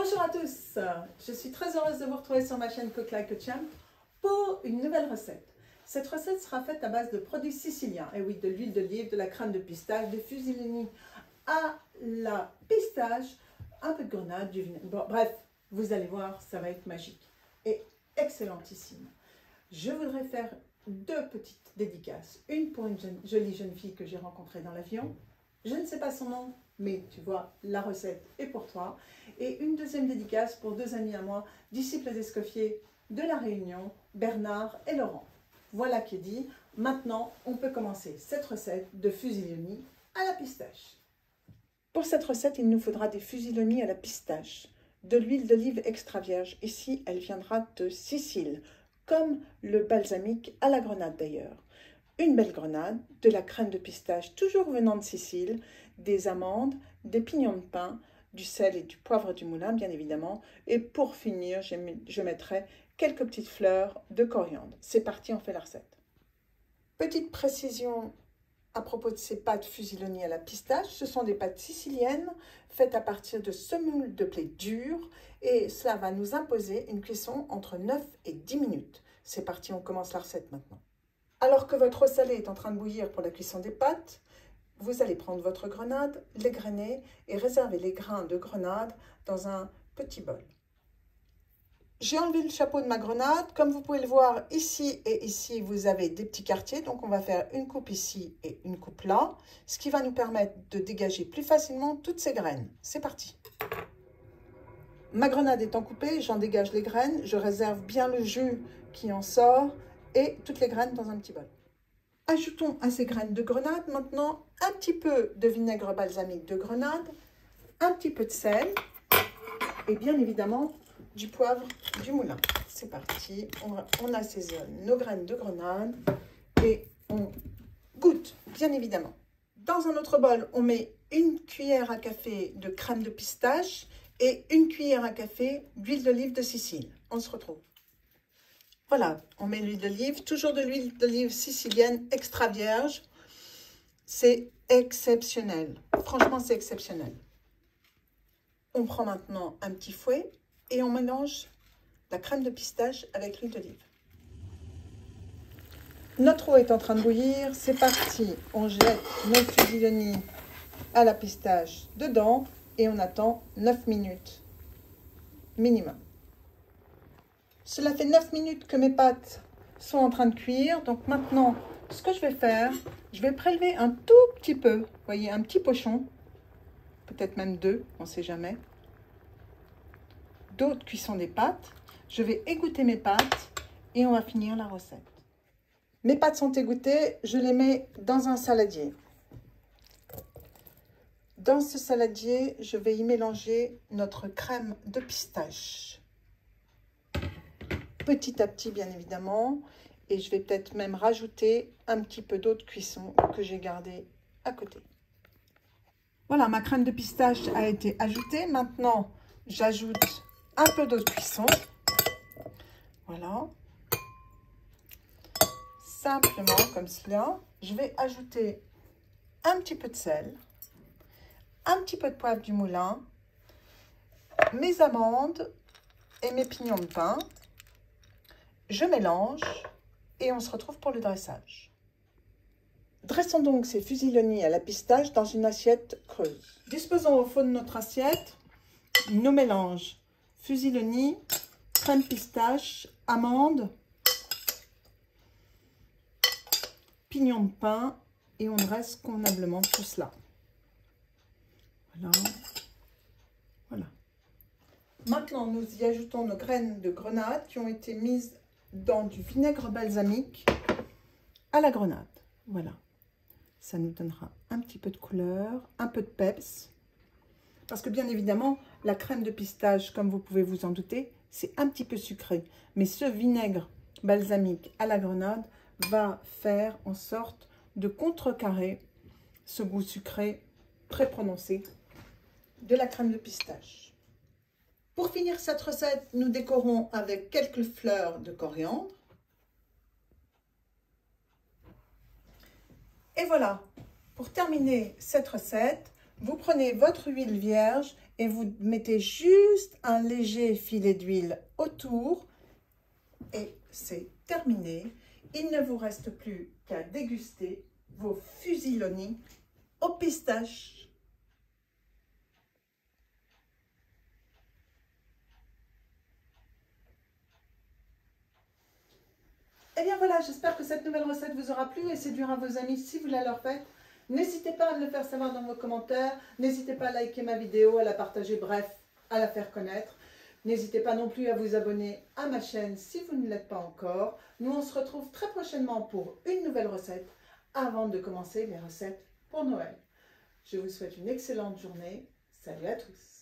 Bonjour à tous, je suis très heureuse de vous retrouver sur ma chaîne Cook Like a Champ pour une nouvelle recette. Cette recette sera faite à base de produits siciliens, et oui, de l'huile d'olive, de la crème de pistache, des fusilini à la pistache, un peu de grenade, du vinaigre. Bon, bref, vous allez voir, ça va être magique et excellentissime. Je voudrais faire deux petites dédicaces. Une pour une jolie jeune fille que j'ai rencontrée dans l'avion. Je ne sais pas son nom, mais tu vois, la recette est pour toi. Et une deuxième dédicace pour deux amis à moi, disciples d'Escoffier de La Réunion, Bernard et Laurent. Voilà qui est dit. Maintenant, on peut commencer cette recette de fusiloni à la pistache. Pour cette recette, il nous faudra des fusiloni à la pistache, de l'huile d'olive extra vierge. Ici, elle viendra de Sicile, comme le balsamique à la grenade d'ailleurs. Une belle grenade, de la crème de pistache toujours venant de Sicile, des amandes, des pignons de pain, du sel et du poivre du moulin bien évidemment. Et pour finir, je mettrai quelques petites fleurs de coriandre. C'est parti, on fait la recette. Petite précision à propos de ces pâtes fusiloni à la pistache, ce sont des pâtes siciliennes faites à partir de semoule de blé dur et cela va nous imposer une cuisson entre 9 et 10 minutes. C'est parti, on commence la recette maintenant. Alors que votre eau salée est en train de bouillir pour la cuisson des pâtes, vous allez prendre votre grenade, l'égrainer et réserver les grains de grenade dans un petit bol. J'ai enlevé le chapeau de ma grenade. Comme vous pouvez le voir, ici et ici, vous avez des petits quartiers. Donc, on va faire une coupe ici et une coupe là, ce qui va nous permettre de dégager plus facilement toutes ces graines. C'est parti. Ma grenade étant coupée, j'en dégage les graines. Je réserve bien le jus qui en sort et toutes les graines dans un petit bol. Ajoutons à ces graines de grenade maintenant un petit peu de vinaigre balsamique de grenade, un petit peu de sel et bien évidemment du poivre du moulin. C'est parti, on assaisonne nos graines de grenade et on goûte bien évidemment. Dans un autre bol, on met une cuillère à café de crème de pistache et une cuillère à café d'huile d'olive de Sicile. On se retrouve. Voilà, on met l'huile d'olive, toujours de l'huile d'olive sicilienne extra vierge. C'est exceptionnel. Franchement, c'est exceptionnel. On prend maintenant un petit fouet et on mélange la crème de pistache avec l'huile d'olive. Notre eau est en train de bouillir. C'est parti. On jette nos fusiloni à la pistache dedans et on attend 9 minutes minimum. Cela fait 9 minutes que mes pâtes sont en train de cuire. Donc maintenant, ce que je vais faire, je vais prélever un tout petit peu, vous voyez, un petit pochon, peut-être même deux, on ne sait jamais, d'eau de cuisson des pâtes. Je vais égoutter mes pâtes et on va finir la recette. Mes pâtes sont égouttées, je les mets dans un saladier. Dans ce saladier, je vais y mélanger notre crème de pistache. Petit à petit, bien évidemment. Et je vais peut-être même rajouter un petit peu d'eau de cuisson que j'ai gardée à côté. Voilà, ma crème de pistache a été ajoutée. Maintenant, j'ajoute un peu d'eau de cuisson. Voilà. Simplement comme cela. Je vais ajouter un petit peu de sel, un petit peu de poivre du moulin, mes amandes et mes pignons de pain. Je mélange et on se retrouve pour le dressage. Dressons donc ces fusiloni à la pistache dans une assiette creuse. Disposons au fond de notre assiette nos mélanges fusiloni, crème pistache, amandes, pignons de pain et on dresse convenablement tout cela. Voilà. Voilà. Maintenant, nous y ajoutons nos graines de grenade qui ont été mises dans du vinaigre balsamique à la grenade. Voilà. Ça nous donnera un petit peu de couleur, un peu de peps. Parce que bien évidemment, la crème de pistache, comme vous pouvez vous en douter, c'est un petit peu sucré. Mais ce vinaigre balsamique à la grenade va faire en sorte de contrecarrer ce goût sucré très prononcé de la crème de pistache. Pour finir cette recette, nous décorons avec quelques fleurs de coriandre. Et voilà, pour terminer cette recette, vous prenez votre huile vierge et vous mettez juste un léger filet d'huile autour et c'est terminé. Il ne vous reste plus qu'à déguster vos fusillonis au pistache. Et bien voilà, j'espère que cette nouvelle recette vous aura plu et séduira vos amis si vous la leur faites. N'hésitez pas à me le faire savoir dans vos commentaires. N'hésitez pas à liker ma vidéo, à la partager, bref, à la faire connaître. N'hésitez pas non plus à vous abonner à ma chaîne si vous ne l'êtes pas encore. Nous, on se retrouve très prochainement pour une nouvelle recette avant de commencer les recettes pour Noël. Je vous souhaite une excellente journée. Salut à tous!